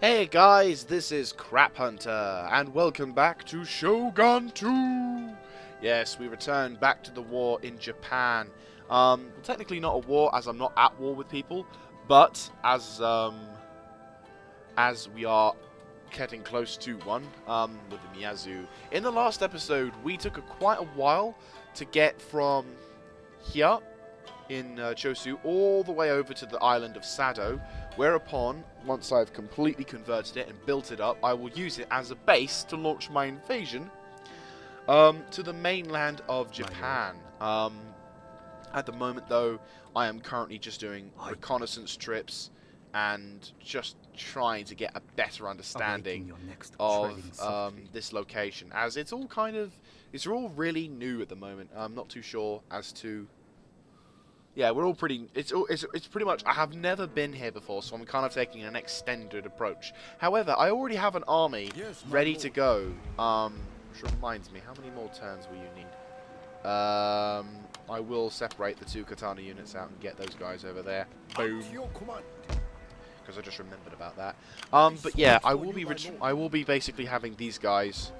Hey guys, this is Crap Hunter, and welcome back to Shogun 2! Yes, we return back to the war in Japan. Well, technically not a war, as I'm not at war with people, but as we are getting close to one, with the Miyazu. In the last episode, we took quite a while to get from here in Chosu all the way over to the Island of Sado, whereupon, once I've completely converted it and built it up, I will use it as a base to launch my invasion to the mainland of Japan. At the moment, though, I am currently just doing reconnaissance trips and just trying to get a better understanding of this location, as it's all really new at the moment. I'm not too sure as to... Yeah, we're all pretty... It's pretty much... I have never been here before, so I'm kind of taking an extended approach. However, I already have an army ready to go. Which reminds me, how many more turns will you need? I will separate the two katana units out and get those guys over there. Boom. Because I just remembered about that. But yeah, I will be basically having these guys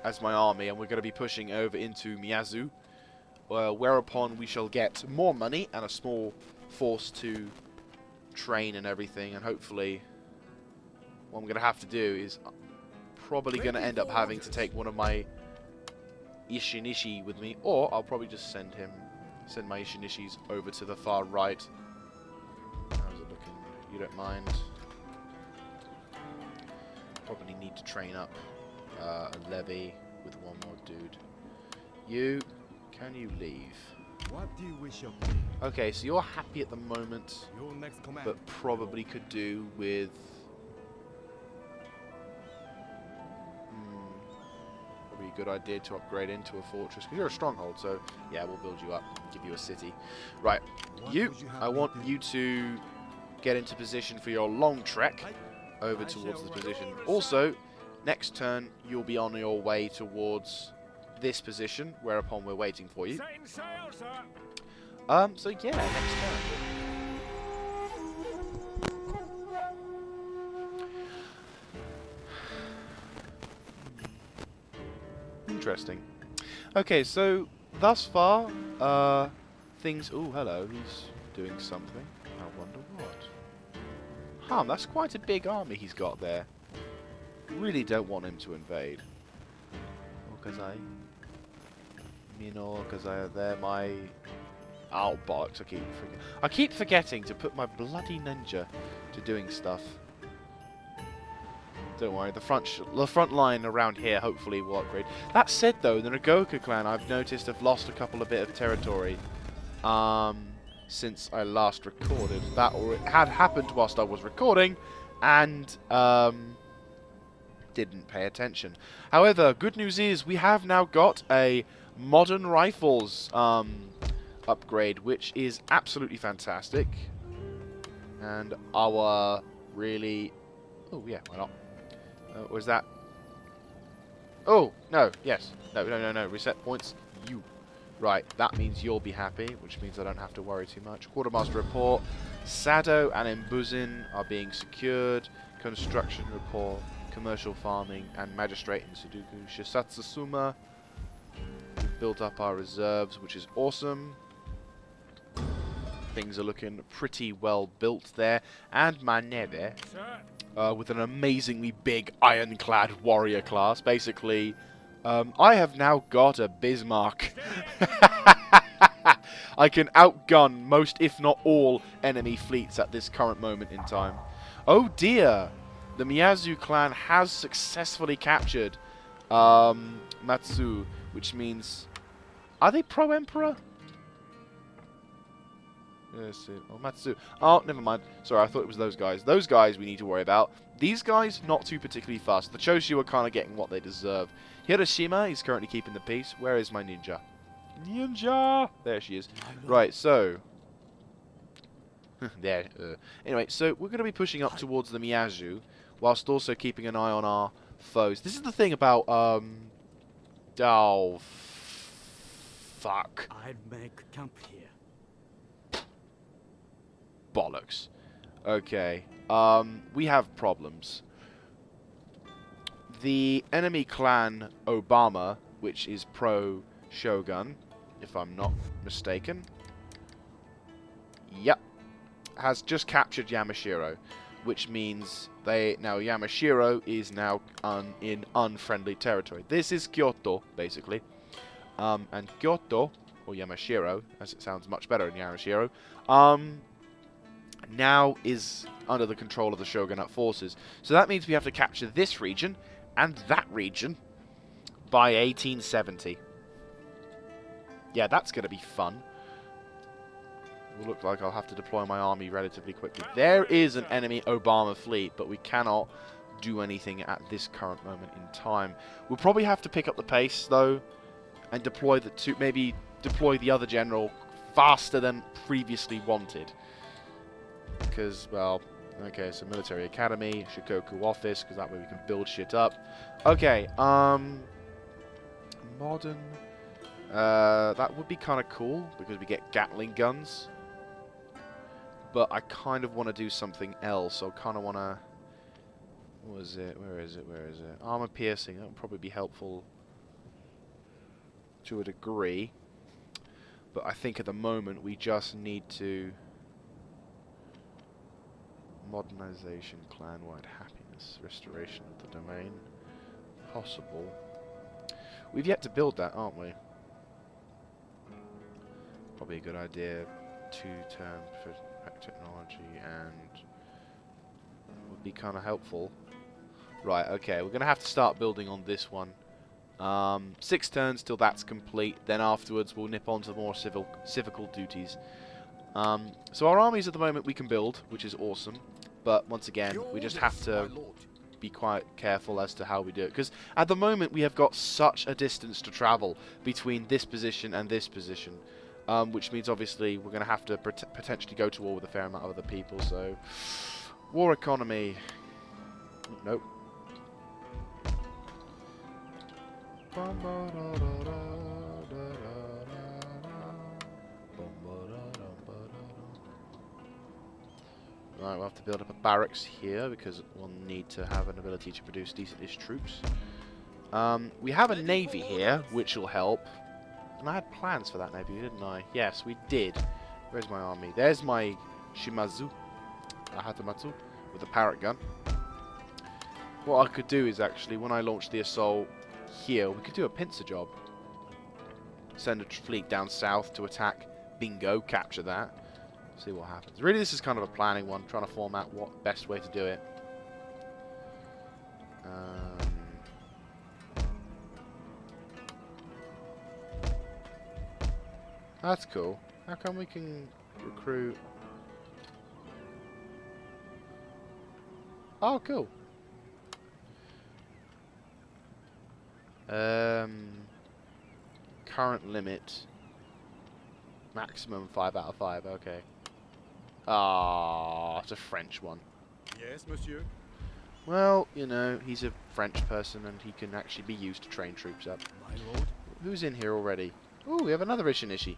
as my army, and we're going to be pushing over into Miyazu. Whereupon we shall get more money and a small force to train and everything, and hopefully what I'm going to have to do is probably going to end up having to take one of my Ishinishi with me, or I'll probably just send my Ishinishis over to the far right. How's it looking? You don't mind? Probably need to train up a levy with one more dude. Can you leave? What do you wish of me? Okay, so you're happy at the moment, Your next command. but probably could do with... Probably a good idea to upgrade into a fortress, because you're a stronghold, so yeah, we'll build you up, give you a city. Right, I want you to get into position for your long trek over towards this position. Also, next turn, you'll be on your way towards this position, whereupon we're waiting for you. So yeah, next turn. Interesting. Okay, so thus far, things... Oh, hello, he's doing something. I wonder what. That's quite a big army he's got there. Really don't want him to invade. Because they're my... Oh, bollocks, I keep forgetting to put my bloody ninja to doing stuff. Don't worry, the front line around here hopefully will upgrade. That said, though, the Nagoka clan, I've noticed, have lost a couple of bit of territory since I last recorded. That had happened whilst I was recording, and didn't pay attention. However, good news is we have now got a modern rifles upgrade, which is absolutely fantastic. And our really... Oh, yeah, why not? Was that... Oh, no, yes. No. Reset points. You. Right, that means you'll be happy, which means I don't have to worry too much. Quartermaster report. Sado and Embuzin are being secured. Construction report. Commercial farming and magistrate in Sudoku. Satsuma. We've built up our reserves, which is awesome. Things are looking pretty well built there. And Manebe, with an amazingly big ironclad warrior class. Basically, I have now got a Bismarck. I can outgun most, if not all, enemy fleets at this current moment in time. Oh dear! The Miyazu clan has successfully captured Matsu, which means... Are they pro-emperor? Yes, oh, Matsu. Oh, never mind. Sorry, I thought it was those guys. Those guys we need to worry about. These guys, not too particularly fast. The Choshu are kind of getting what they deserve. Hiroshima is currently keeping the peace. Where is my ninja? Ninja! There she is. Right, so... there. Anyway, so we're going to be pushing up towards the Miyazu, whilst also keeping an eye on our foes. This is the thing about, oh, fuck. I'd make camp here. Bollocks. Okay. We have problems. the enemy clan Obama, which is pro-Shogun, if I'm not mistaken. Yep. Has just captured Yamashiro, which means now Yamashiro is now in unfriendly territory. This is Kyoto, basically. And Kyoto, or Yamashiro, as it sounds much better in Yamashiro, now is under the control of the Shogunate forces. So that means we have to capture this region and that region by 1870. Yeah, that's going to be fun. Will look like I'll have to deploy my army relatively quickly. There is an enemy Obama fleet, but we cannot do anything at this current moment in time. We'll probably have to pick up the pace, though, and deploy maybe deploy the other general faster than previously wanted. Because, well, okay, so military academy, Shikoku office, because that way we can build shit up. Okay, modern. That would be kind of cool because we get Gatling guns. But I kind of want to do something else. So I kind of want to. What was it? Where is it? Where is it? Armor piercing. That would probably be helpful to a degree. But I think at the moment we just need to. Modernization, clan-wide happiness, restoration of the domain. Possible. We've yet to build that, aren't we? Probably a good idea. 2-turn for technology and would be kind of helpful. Right, okay, we're going to have to start building on this one. 6 turns till that's complete. Then afterwards we'll nip on to the more civical duties. So our armies at the moment we can build, which is awesome. But once again, we just have to be quite careful as to how we do it. Because at the moment we have got such a distance to travel between this position and this position. Which means obviously we're going to have to potentially go to war with a fair amount of other people. So, war economy. Nope. Right, we'll have to build up a barracks here because we'll need to have an ability to produce decent-ish troops. We have a navy here, which will help. And I had plans for that navy, didn't I? Yes, we did. Where's my army? There's my Shimazu, Hatamatsu, with a parrot gun. What I could do is actually, when I launch the assault here, we could do a pincer job. Send a fleet down south to attack Bingo, capture that. See what happens. Really, this is kind of a planning one, trying to format what best way to do it. That's cool. How come we can recruit? Oh, cool. Current limit. Maximum 5 out of 5. Okay. Ah, it's a French one. Yes, monsieur. Well, you know, he's a French person and he can actually be used to train troops up. My lord. Who's in here already? Oh, we have another Ishinishi.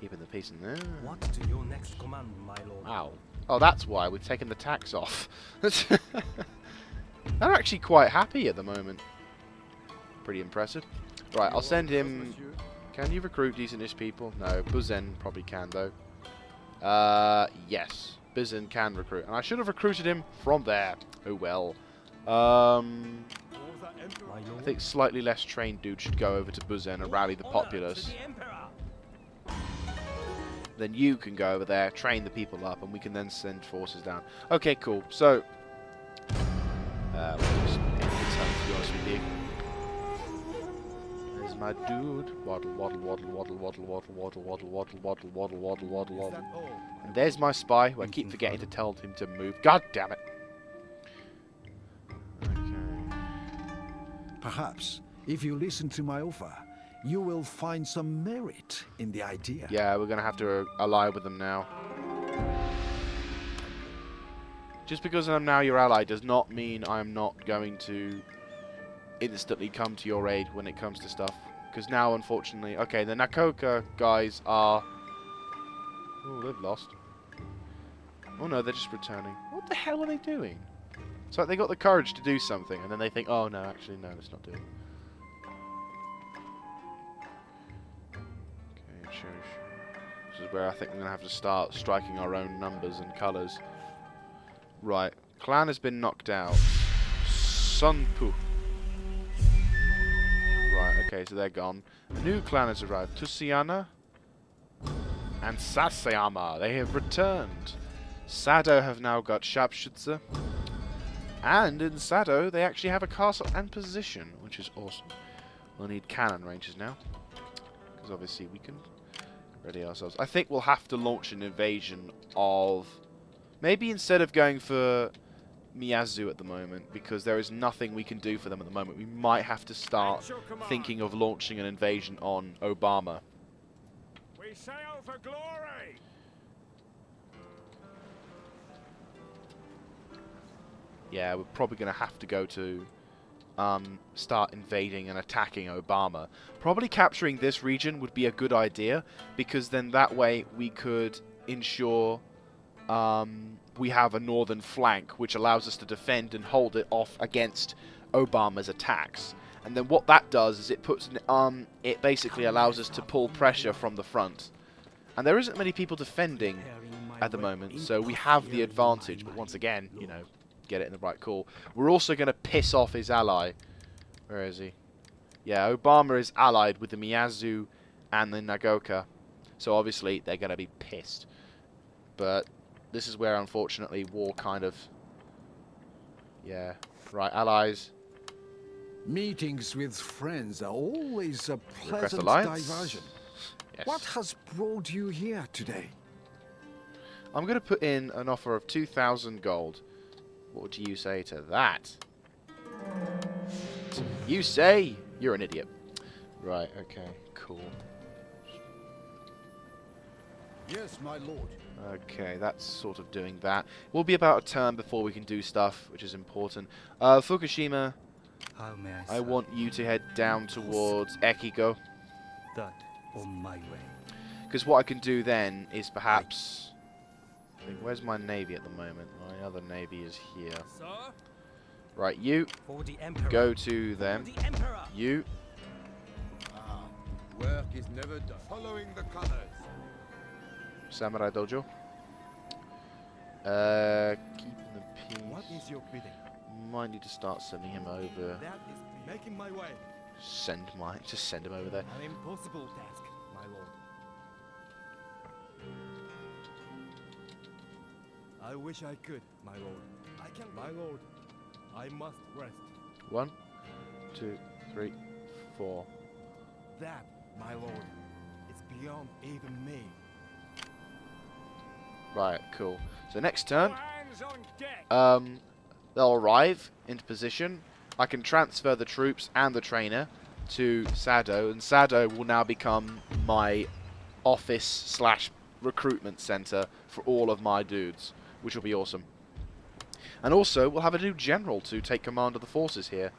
Keeping the peace in there. What to your next command, my lord? Wow. Oh, that's why we've taken the tax off. They're actually quite happy at the moment. Pretty impressive. Right, I'll send him... Can you recruit decentish people? No, Buzen probably can, though. Yes. Buzen can recruit. And I should have recruited him from there. Oh, well. I think slightly less trained dude should go over to Buzen and rally the populace. Then you can go over there, train the people up, and we can then send forces down. Okay, cool. So, we'll just end this time, to be honest with you. There's my dude. Waddle, waddle, waddle, waddle, waddle, waddle, waddle, waddle, waddle, waddle, waddle, waddle, waddle, waddle. And there's my spy, who I keep forgetting to tell him to move. God damn it. Okay. Perhaps, if you listen to my offer, you will find some merit in the idea. Yeah, we're going to have to ally with them now. Just because I'm now your ally does not mean I'm not going to instantly come to your aid when it comes to stuff. Because now, unfortunately... Okay, the Nakoka guys are... Oh, they've lost. Oh no, they're just returning. What the hell are they doing? It's like they got the courage to do something, and then they think, oh no, actually no, let's not do it. Okay, sure. This is where I think we're going to have to start striking our own numbers and colours. Right, clan has been knocked out. Sunpu. Right, okay, so they're gone. A new clan has arrived. Tusiana and Sasayama. They have returned. Sado have now got Sharpshooter. And in Sado, they actually have a castle and position, which is awesome. We'll need cannon ranges now. Because obviously we can ready ourselves. I think we'll have to launch an invasion of... Maybe instead of going for Miyazu at the moment, because there is nothing we can do for them at the moment, we might have to start thinking of launching an invasion on Obama. We sail for glory. Yeah, we're probably going to have to go to start invading and attacking Obama. Probably capturing this region would be a good idea, because then that way we could ensure we have a northern flank, which allows us to defend and hold it off against Obama's attacks. And then what that does is it puts it basically allows us to pull pressure from the front. And there isn't many people defending at the moment, so we have the advantage. But once again, you know, get it in the right call. We're also going to piss off his ally. Where is he? Yeah, Obama is allied with the Miyazu and the Nagoka. So obviously they're going to be pissed. But this is where, unfortunately, war kind of... Yeah. Right, allies. Meetings with friends are always a pleasant alliance. diversion. Yes. What has brought you here today? I'm going to put in an offer of 2,000 gold. What do you say to that? You say you're an idiot. Right, okay, cool. Yes, my lord. Okay, that's sort of doing that. We'll be about a turn before we can do stuff, which is important. Fukushima, How may I want you to head down towards Ekigo. that on my way? Because what I can do then is perhaps... I think, where's my navy at the moment? My other navy is here. Sir? Right, you For the Emperor. go to them. For the Emperor. You Work is never done. Following the colors. Samurai Dojo. Keeping the peace. What is your bidding? Might need to start sending him over. That is making my way. Just send him over there. An impossible task, my lord. I wish I could, my lord. I can, my lord. I must rest. 1, 2, 3, 4. That, my lord, is beyond even me. Right, cool. So next turn, Hands on deck. they'll arrive into position. I can transfer the troops and the trainer to Sado, and Sado will now become my office / recruitment center for all of my dudes, which will be awesome. And also, we'll have a new general to take command of the forces here.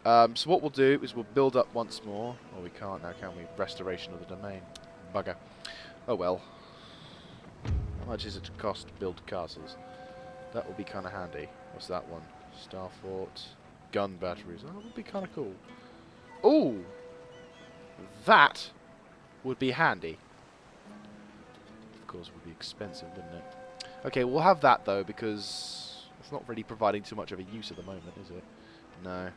So what we'll do is we'll build up once more. Oh, we can't now, can we? Restoration of the domain. Bugger. Oh well. How much is it to cost to build castles? That will be kind of handy. What's that one? Star Fort. Gun batteries. Oh, that would be kind of cool. Ooh! That would be handy. Of course, it would be expensive, wouldn't it? Okay, we'll have that, though, because it's not really providing too much of a use at the moment, is it? No.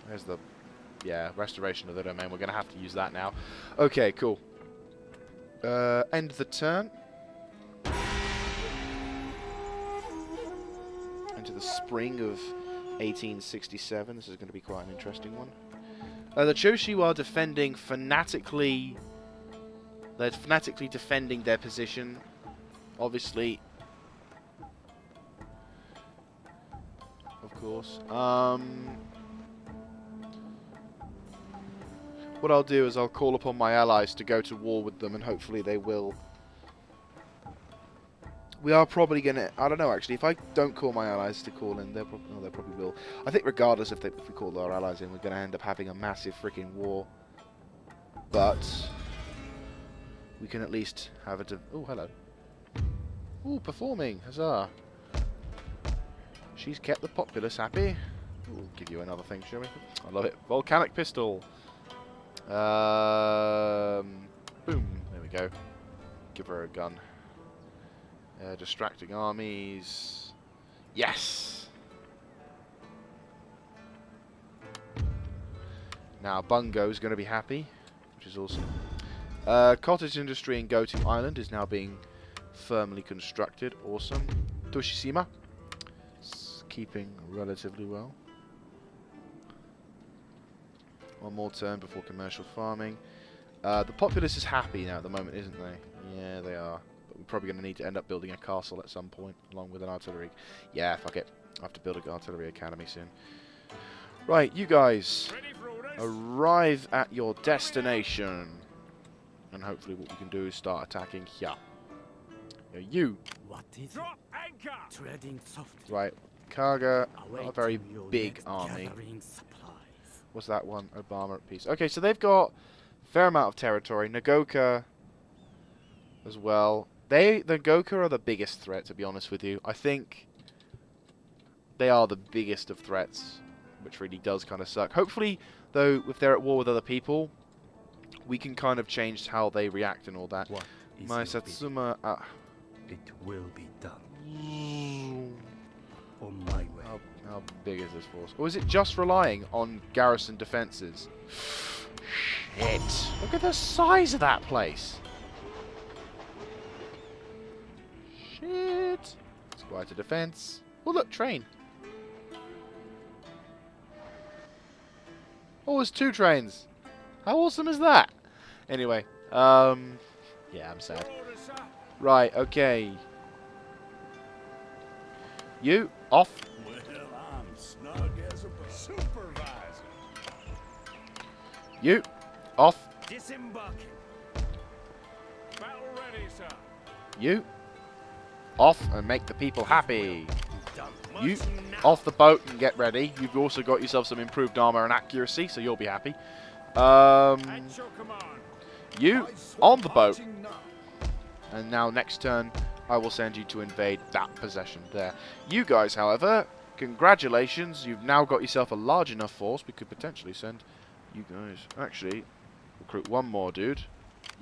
There's the... Yeah, restoration of the domain. We're going to have to use that now. Okay, cool. End the turn. Into the spring of 1867. This is going to be quite an interesting one. The Choshu are defending fanatically. They're fanatically defending their position. Obviously. Of course. What I'll do is I'll call upon my allies to go to war with them, and hopefully they will. We are probably going to... I don't know, actually. If I don't call my allies to call in, they probably will. I think regardless if we call our allies in, we're going to end up having a massive freaking war. But we can at least have a... Oh, hello. Ooh, performing. Huzzah. She's kept the populace happy. We'll give you another thing, shall we? I love it. Volcanic pistol. Boom. There we go. Give her a gun. Distracting armies. Yes! Now Bungo's going to be happy, which is awesome. Cottage industry in Goto Island is now being firmly constructed. Awesome. Toshishima. Keeping relatively well. One more turn before commercial farming. The populace is happy now at the moment, isn't they? Yeah, they are. But we're probably going to need to end up building a castle at some point, along with an artillery. Yeah, fuck it. I have to build an artillery academy soon. Right, you guys. Arrive at your destination. And hopefully what we can do is start attacking here. You. What is Drop anchor. Treading softly. Right. Kaga, not a very big army. What's that one? Obama at peace. Okay, so they've got a fair amount of territory. Nagoka as well. The Nagoka are the biggest threat, to be honest with you. I think they are the biggest of threats, which really does kind of suck. Hopefully, though, if they're at war with other people, we can kind of change how they react and all that. My Satsuma... It will be done. On my way. How big is this force? Or is it just relying on garrison defences? Shit. Look at the size of that place. Shit. It's quite a defence. Oh, look, train. Oh, there's 2 trains. How awesome is that? Anyway, yeah, I'm sad. Right, okay. You, off. Well, I'm snug as a supervisor. You, off. Disembarking. Battle ready, sir. You, off and make the people happy. You, off the boat and get ready. You've also got yourself some improved armor and accuracy, so you'll be happy. You, on the boat. And now next turn, I will send you to invade that possession there. You guys, however, congratulations. You've now got yourself a large enough force. We could potentially send you guys. Actually, recruit one more dude.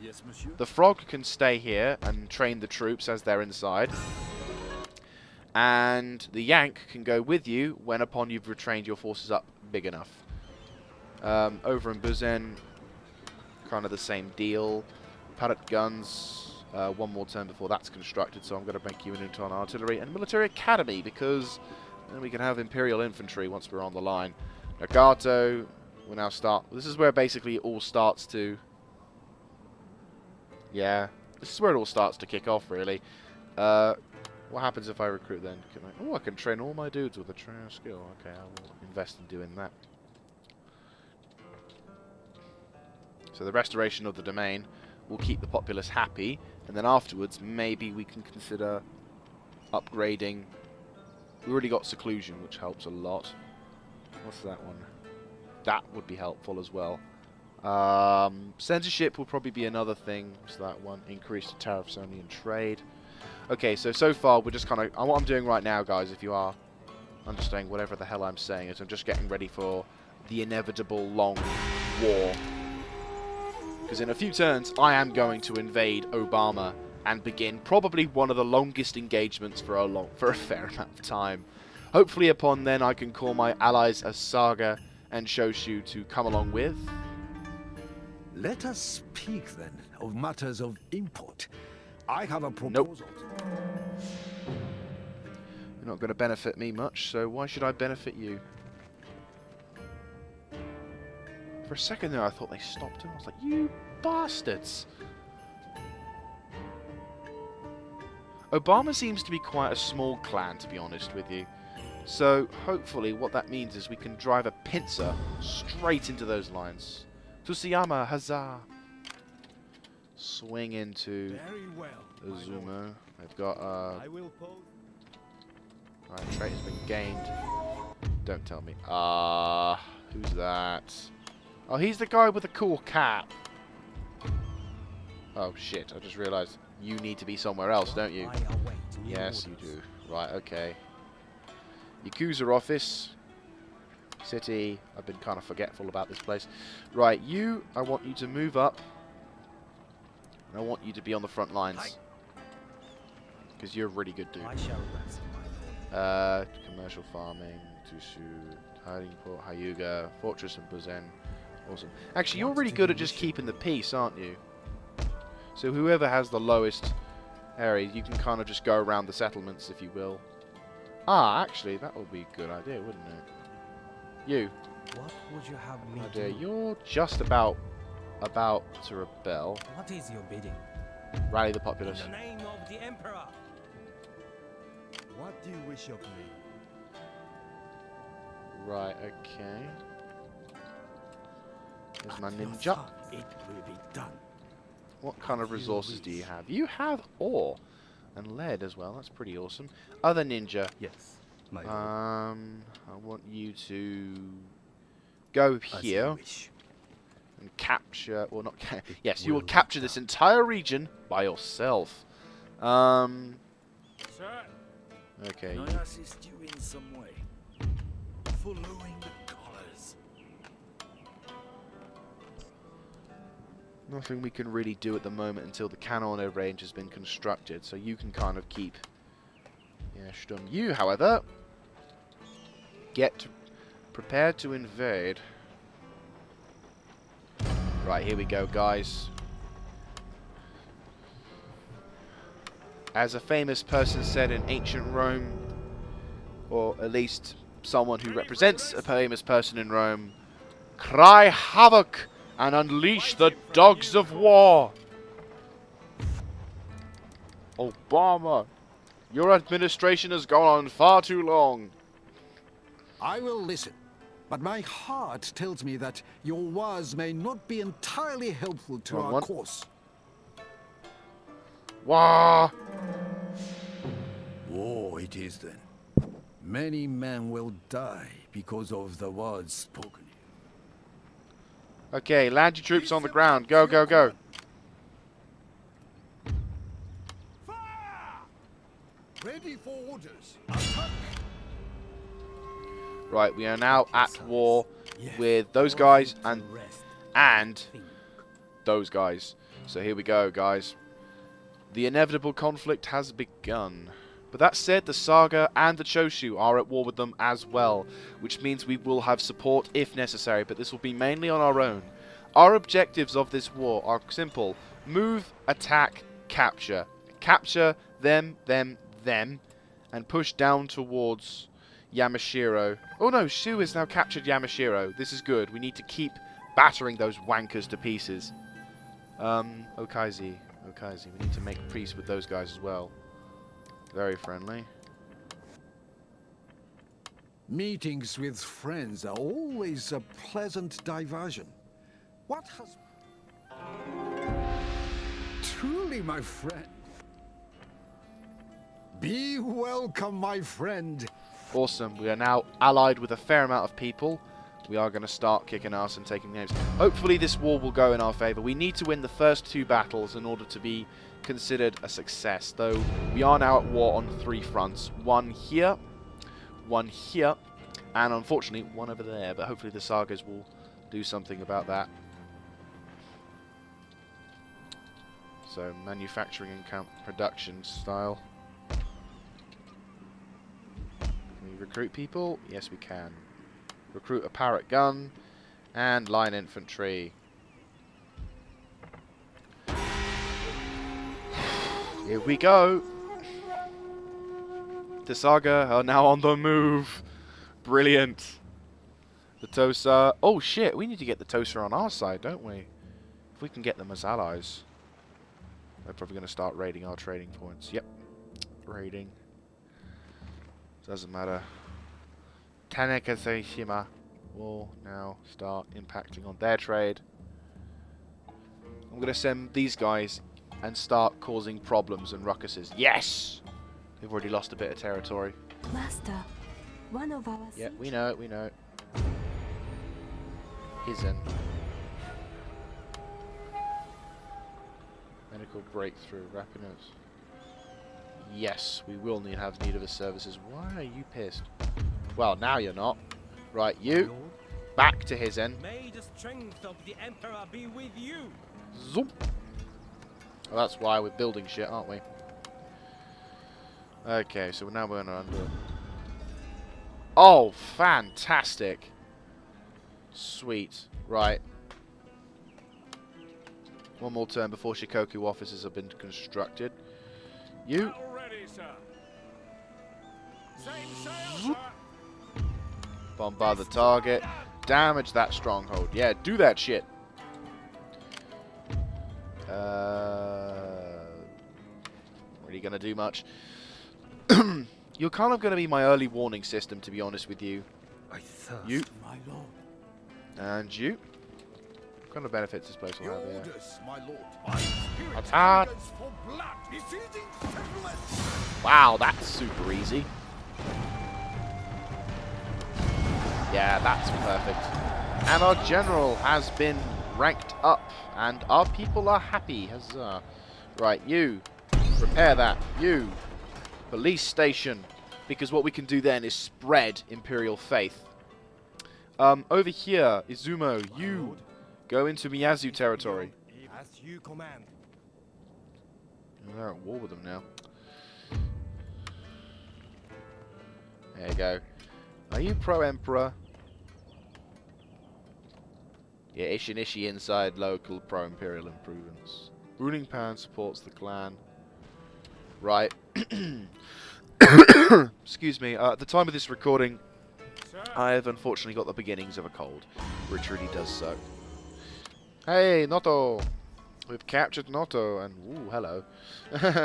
Yes, monsieur. The frog can stay here and train the troops as they're inside. And the Yank can go with you when upon you've retrained your forces up big enough. Over in Buzen, kind of the same deal. Paddock guns. One more turn before that's constructed, so I'm going to make you into an artillery and military academy, because then we can have Imperial infantry once we're on the line. Nagato will now start. This is where basically it all starts to... Yeah, this is where it all starts to kick off, really. What happens if I recruit then? I can train all my dudes with a trainer skill. Okay, I will invest in doing that. So the restoration of the domain will keep the populace happy, and then afterwards maybe we can consider upgrading. We already got seclusion, which helps a lot. What's that one? That would be helpful as well. Censorship will probably be another thing. What's that one? Increase the tariffs only in trade. Okay, so far we're just kind of... what I'm doing right now, guys, if you are understanding whatever the hell I'm saying, is I'm just getting ready for the inevitable long war. Because in a few turns, I am going to invade Obama and begin probably one of the longest engagements for a fair amount of time. Hopefully upon then I can call my allies as Saga and Shoshu to come along with. Let us speak then of matters of import. I have a proposal. You're not going to benefit me much, so why should I benefit you? For a second there I thought they stopped him. I was like, you bastards! Obama seems to be quite a small clan, to be honest with you. So hopefully what that means is we can drive a pincer straight into those lines. Tsuyama, huzzah! Swing into Azuma. They've got Alright, trait has been gained. Don't tell me. Who's that? Oh, he's the guy with the cool cap. Oh shit, I just realised you need to be somewhere else, don't you? new Yes, you orders. do. Right, okay. Yakuza office. City. I've been kind of forgetful about this place. Right, you, I want you to move up. And I want you to be on the front lines. Because you're a really good dude. I shall rest, my lord. Commercial farming, Tushu, hiding port, Hyuga, fortress and Buzen. Awesome. Actually, you're What really do good you at just wish keeping the peace, aren't you? So whoever has the lowest area, you can kind of just go around the settlements, if you will. Ah, actually, that would be a good idea, wouldn't it? You. What would you have me Oh dear, do? you're just about to rebel. What is your bidding? Rally the In populace. the name of the Emperor. What do you wish of me? Right, okay. There's my At your ninja. thought, it will be done. What kind of you resources do you wish. have? You have ore and lead as well. That's pretty awesome. Other ninja. Yes, my lord. I want you to go As here you wish. and capture. Well, not. Yes, It you will will capture be this done. entire region by yourself. Sir, Okay. can I assist you in some way? Following the colors. Nothing we can really do at the moment until the Kanone range has been constructed, so you can kind of keep. Yeah, Sturm. You, however, get prepared to invade. Right, here we go, guys. As a famous person said in ancient Rome, or at least someone who represents a famous person in Rome, cry havoc and unleash the dogs of war. Obama, your administration has gone on far too long. I will listen, but my heart tells me that your words may not be entirely helpful to Wrong our one. cause. Wah! War it is then. Many men will die because of the words spoken. Okay, land your troops on the ground. Go, go, go. Ready for orders. Right, we are now at war Yes, with those all guys to and rest. Think. those guys. So here we go, guys. The inevitable conflict has begun. But that said, the Saga and the Choshu are at war with them as well, which means we will have support if necessary, but this will be mainly on our own. Our objectives of this war are simple. Move, attack, capture. Capture them, and push down towards Yamashiro. Oh no, Shu has now captured Yamashiro. This is good. We need to keep battering those wankers to pieces. Okaizi. We need to make peace with those guys as well. Very friendly. Meetings with friends are always a pleasant diversion. What has... Truly, my friend. Be welcome, my friend. Awesome. We are now allied with a fair amount of people. We are going to start kicking ass and taking names. Hopefully this war will go in our favour. We need to win the first 2 battles in order to be considered a success. Though we are now at war on 3 fronts. One here, and unfortunately one over there. But hopefully the Sagas will do something about that. So manufacturing and camp production style. Can we recruit people? Yes, we can. Recruit a parrot gun and line infantry. Here we go. The Saga are now on the move. Brilliant. The Tosa. Oh shit, we need to get the Tosa on our side, don't we? If we can get them as allies. They're probably going to start raiding our trading points. Yep. Raiding. Doesn't matter. Tanaka Seishima will now start impacting on their trade. I'm going to send these guys and start causing problems and ruckuses. Yes! They've already lost a bit of territory. Master, one of our Yeah, siege- we know it, we know it. Hizen. Medical breakthrough, rapidness. Yes, we will have need of his services. Why are you pissed? Well, now you're not. Right, you. Lord, Back to his end. may the strength of the Emperor be with you. Zoom. Well, that's why we're building shit, aren't we? Okay, so now we're under. Oh, fantastic. Sweet. Right. One more turn before Shikoku offices have been constructed. You. Battle ready, sir. Same sail, sir. Bombard the target. Damage that stronghold. Yeah, do that shit. Really gonna do much. You're kind of gonna be my early warning system, to be honest with you. I thirst, You. my lord. And you. What kind of benefits this place will Your have here? orders, my lord. My spirit Attack! hungers for blood. Besieging settlement. Wow, that's super easy. Yeah, that's perfect. And our general has been ranked up, and our people are happy. Huzzah. Right, you. Repair that. You. Police station. Because what we can do then is spread Imperial faith. Over here, Izumo, you go into Miyazu territory. As you command. They're at war with them now. There you go. Are you pro-emperor? Yeah, Ishinishi inside local pro-imperial improvements. Ruling Pan supports the clan. Right. Excuse me. At the time of this recording, Sir. I have unfortunately got the beginnings of a cold, which really does suck. Hey, Noto! We've captured Noto, and ooh, hello.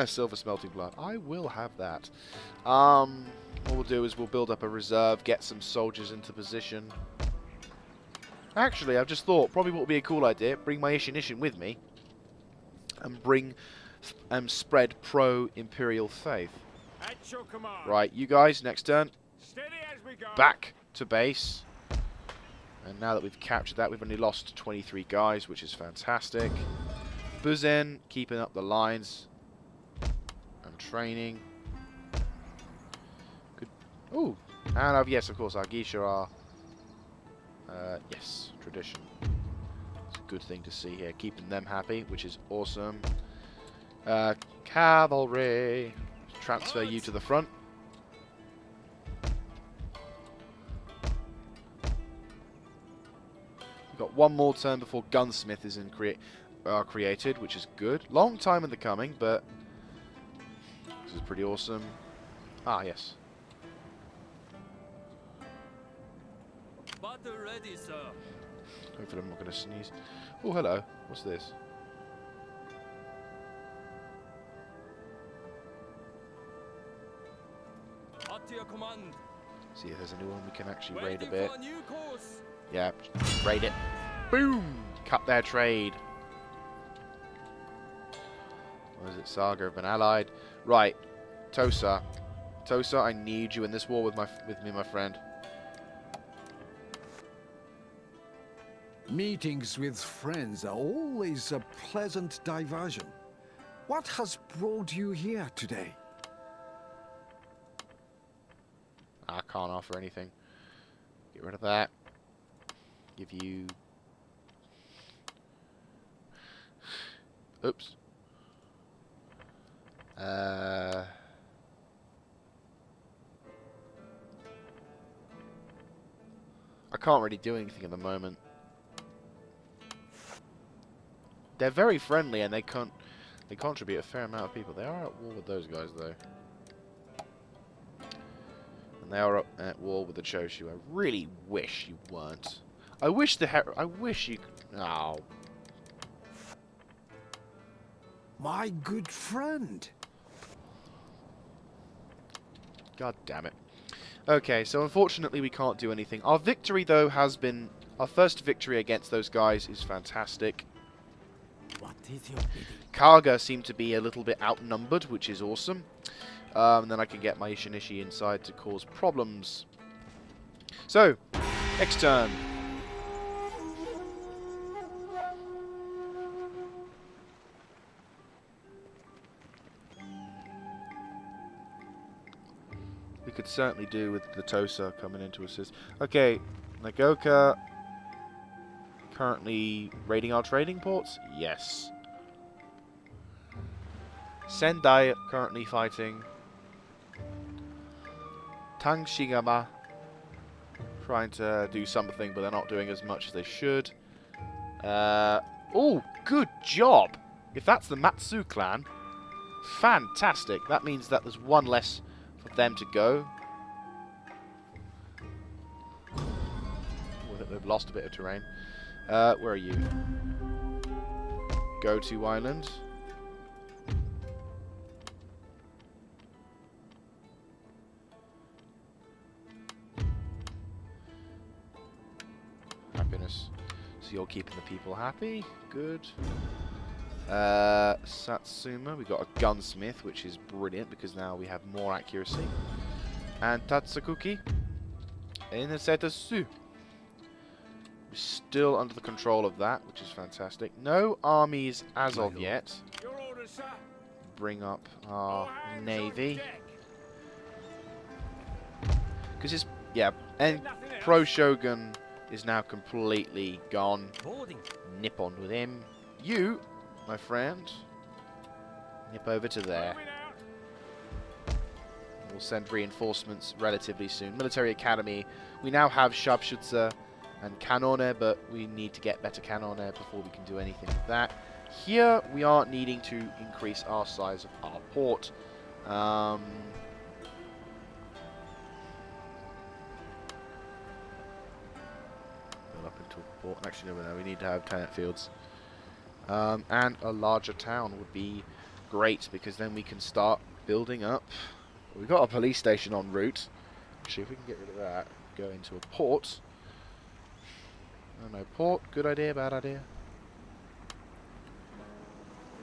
Silver smelting plant. I will have that. What we'll do is we'll build up a reserve, get some soldiers into position. Actually, I've just thought, probably what would be a cool idea, bring my Ishinishin with me, and bring, spread pro-imperial faith. At your command. Right, you guys, next turn, Steady as we go. back to base. And now that we've captured that, we've only lost 23 guys, which is fantastic. Buzen, keeping up the lines. And training. Good. Ooh. And, yes, of course, our Geisha are... yes, tradition. It's a good thing to see here. Keeping them happy, which is awesome. Cavalry. Transfer you to the front. We've got one more turn before Gunsmith is created, which is good. Long time in the coming, but this is pretty awesome. Ah, yes. Battle ready, sir. Hopefully I'm not going to sneeze. Oh, hello. What's this? At your command. See if there's anyone we can actually raid a Waiting bit. for a new course. Yeah, raid it. Boom! Cut their trade. What is it? Saga have been allied. Right, Tosa. Tosa, I need you in this war with me, my friend. Meetings with friends are always a pleasant diversion. What has brought you here today? I can't offer anything. Get rid of that. Give you... Oops. I can't really do anything at the moment. They're very friendly and they contribute a fair amount of people. They are at war with those guys though. And they are at war with the Choshu. I really wish you weren't. I wish you... Oh. My good friend. God damn it. Okay, so unfortunately we can't do anything. Our victory, though, has been... Our first victory against those guys is fantastic. What is your bidding? Kaga seem to be a little bit outnumbered, which is awesome. And then I can get my Ishinishi inside to cause problems. So, next turn. we could certainly do with the Tosa coming in to assist. Okay, Nagoka currently raiding our trading ports? Yes. Sendai currently fighting. Tangshigama trying to do something, but they're not doing as much as they should. Oh, good job! If that's the Matsu clan, fantastic. That means that there's one less for them to go. Oh, they've lost a bit of terrain. Where are you? Go to Island. Happiness. So you're keeping the people happy. Good. Satsuma, we got a gunsmith, which is brilliant because now we have more accuracy. And Tatsukuki in the Setasu. We're still under the control of that, which is fantastic. No armies as of yet. Your orders, sir. Bring up our navy. Because it's, yeah, and Pro Shogun is now completely gone. Nip on with him. You, my friend, nip over to there. We'll send reinforcements relatively soon. Military Academy. We now have Sharpshooter and Cannoner, but we need to get better Cannoner before we can do anything with that. Here, we are needing to increase our size of our port. Up into a port. Actually, no, we need to have tenant fields. And a larger town would be great, because then we can start building up. We've got a police station en route. Actually, if we can get rid of that, go into a port. Oh no, port. Good idea, bad idea.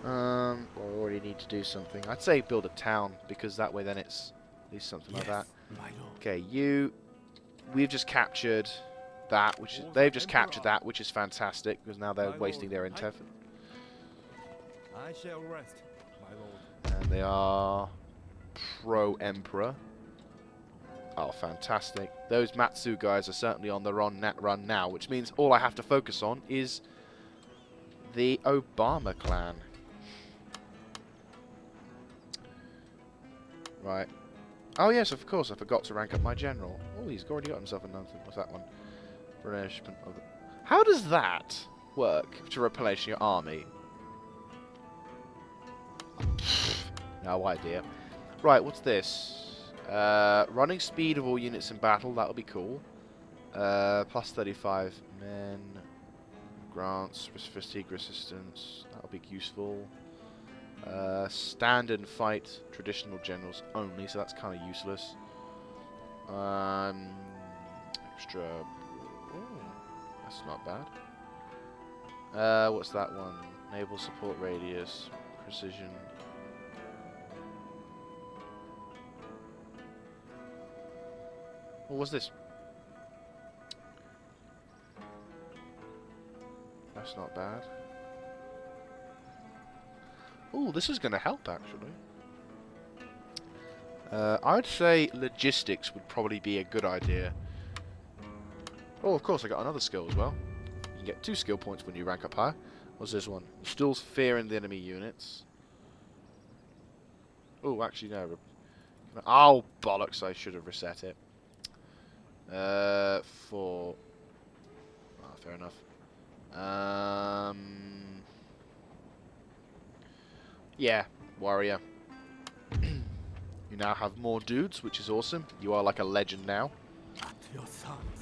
Well, we already need to do something. I'd say build a town, because that way then it's at least something like that. Okay, we've just captured that, which is, they've just captured that, which is fantastic, because now they're wasting their intel. I shall rest, my lord. And they are pro-emperor. Oh, fantastic. Those Matsu guys are certainly on the run now, which means all I have to focus on is the Obama clan. Right. Oh, yes, of course, I forgot to rank up my general. Oh, he's already got himself another. What's that one? Replenishment of the... How does that work to replenish your army? No idea. Right, what's this? Running speed of all units in battle, that'll be cool. Plus 35 men. Grants, fatigue resistance, that'll be useful. Stand and fight traditional generals only, so that's kind of useless. Extra... Ooh, that's not bad. What's that one? Naval support radius, precision. What was this? That's not bad. Oh, this is going to help, actually. I'd say logistics would probably be a good idea. Oh, of course, I got another skill as well. You can get 2 skill points when you rank up higher. What's this one? Instills fear in the enemy units. Oh, actually, no. Oh, bollocks, I should have reset it. For... Oh, fair enough. Yeah, warrior. You now have more dudes, which is awesome. You are like a legend now. At your sons.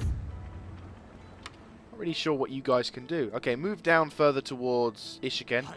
Not really sure what you guys can do. Okay, move down further towards Ishiken.